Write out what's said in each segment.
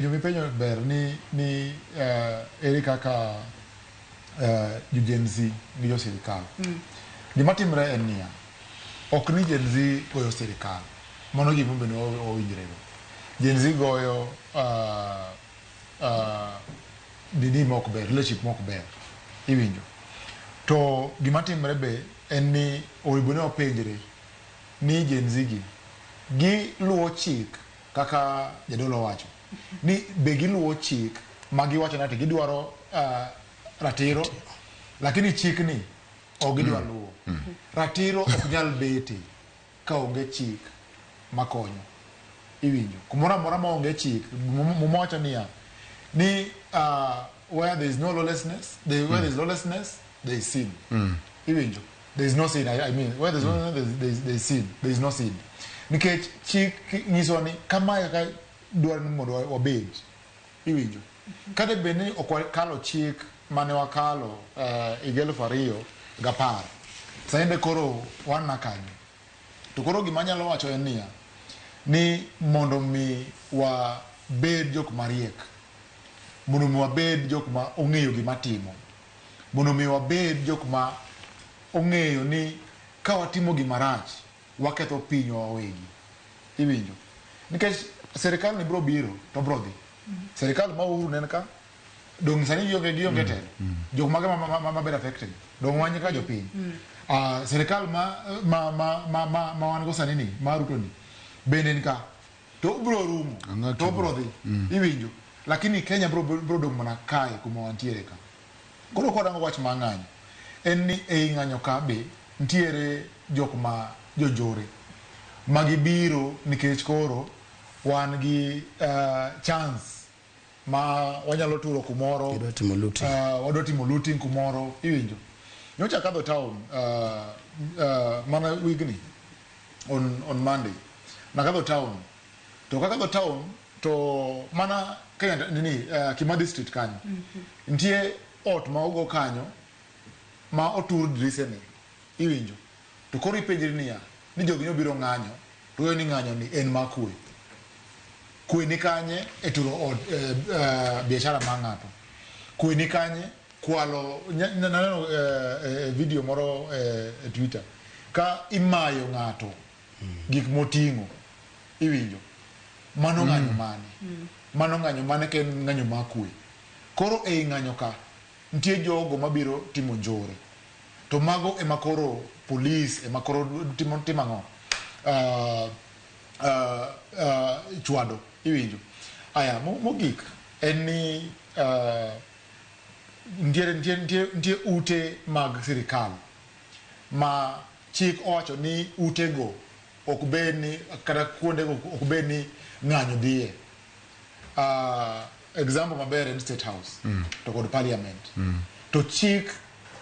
Yo mi penyo ber ni Erika ka Gen Z ni yo sirkal. Gima timre en niya. Ok ni Gen Z goyo sirkal. Mano gima bende owinjrego. Gen Z goyo dini mok ber, leadership mok ber. Iwinjo. To gima timre be en ni oyibone openjre ni Gen Z gi luwo chik kaka jadolo wacho. Ni be giluwo chik ma giwacho nati gidwaro ratiro, lakini chik ni ok gidwa luwo. Ratiro ok nyal bete ka onge chik makonyo. Iwinjo. Kumora mora ma onge chik, mumocha niya, ni where there is no lawlessness, where there is lawlessness, there is sin. Iwinjo. There is no sin. I mean, where there is lawlessness, there is sin. There is no sin. Nikech chik nyiso ni kama ka dwaro ni mondo wabed. Iwinjo. Kade beni okalo chik mane wakalo igelo fario gapar. Sainde koro wan nakanyo. To koro gima nyalo wacho en niya, ni mondo mi wa bed jok mariek. Mondo mi wa bed jok ma ong'eyo gima timo. Mondo mi wa bed jok ma ong'eyo ni ka watimo gima rach, waketho piny wawegi. Iwinjo. Nikech serikal ni bro biro to bro dhi. Serikal ma uru nen ka dong sani gionge telo. Jok mage ma bed affected. Dong wanye ka jopiny. Serikal ma wan go sani ni, ma ruto ni. Bende nika. To bro rumo. To bro dhi. Iwinjo. Lakini Kenya bro dong mana kae kuma wantiere ka. Koro kodango wach mang'anyo. En ni ng'anyo ka be ntiere jok ma jojore. Magibiro nikech koro wan gi chance ma wanyalo turo kumoro. Wadwa timo looting kumoro. Iwinjo. Nyocha kadho town mana wigni on Monday. Nakadho town. To kakadho town to mana Kenya nini Kima district kanyo. Ntie ot ma ogo kanyo ma otur drise ni. Iwinjo. To koro ipenjri niya, ni jogi nyobiro ng'anyo, to ni ng'anyo ni en makwe. Kwe ni kanye e turo od biashara ma ng'ato. Kwe ni kanye kwalo naneno video moro e Twitter ka imayo ng'ato gik moting'o. Iwinjo. Mano ng'anyo mane. Mano ng'anyo mane ken ng'anyo makwe. Koro ng'anyo ka ntie jogo mabiro timo njore. To mago ema koro police ema koro timang'o chwado. Iwinjo. Aya mogik en ni ntie ute mag sirkal ma chik owacho ni utego ok bed ni kata kuondego ok bed ni ng'anyo dhiye. Example maber en State House to kod Parliament. To chik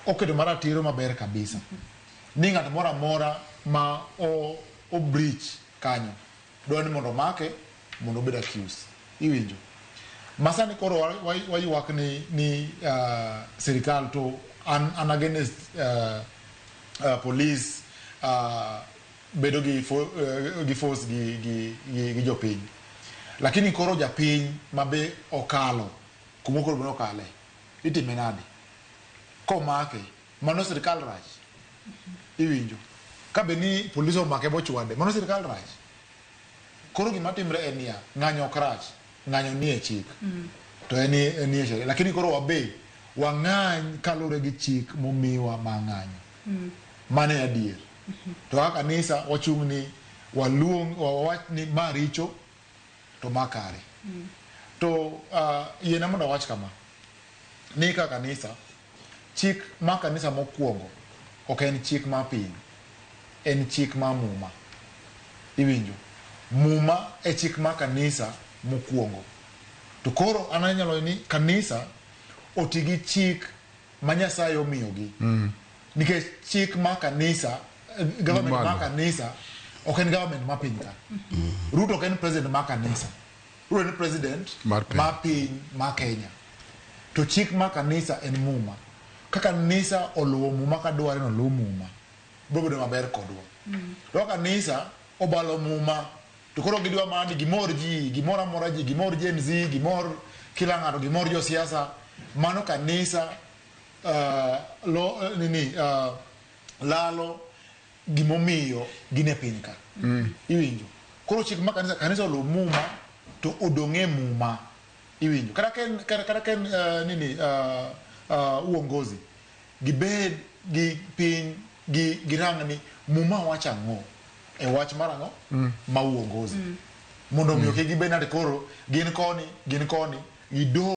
oketo maratiro maber kabisa. Ni ng'at mora mora ma o breach kanyo dwa ni mondo make mondo bed accused. Iwinjo. Masani koro wayuak ni sirkal to an against police bedo gi force gi jopiny. Lakini koro japiny mabe okalo kumokoro bino kale itime nade komake mano sirkal rach. Iwinjo. Kabe ni police omake bochwade mano sirkal rach. Koro gima timre en niya, ng'anyo ok rach, ng'anyo ni e chik. To en ni e sheria. Lakini koro wabe wang'any kalure gi chik momiwa ma ng'anyo. Mane adier. To kaka kanisa wachung' ni wawach ni ma richo to makare. To yena mondo wach kama. Ni ka kanisa chik ma kanisa mokwongo ok en chik ma piny. En chik ma muma. Iwinjo. Muma e chik ma kanisa mokwongo. To koro ananyalo ni kanisa otigi chik ma Nyasaye omiyogi. Nikech chik ma kanisa government ma kanisa ok en government ma piny ka. Ruto ok en president ma kanisa. Ruto en president ma piny ma Kenya. To chik ma kanisa en muma. Ka kanisa oluwo muma ka dware no luwo muma. Bobedo maber kodwa. To kanisa obalo muma to koro gidwa mani gimor ji gimor amora ji gimor Gen Z gimor kila ng'ato gimor jo siasa mano kanisa lalo gimomiyo gine piny ka iwinjo koro chik ma kanisa lo muma to odong'e muma iwinjo kata ken uongozi gibed gi piny girang ni muma wacha ng'o e wach marang'o ma uongozi mondo miyo ke gibed nade koro gin koni gido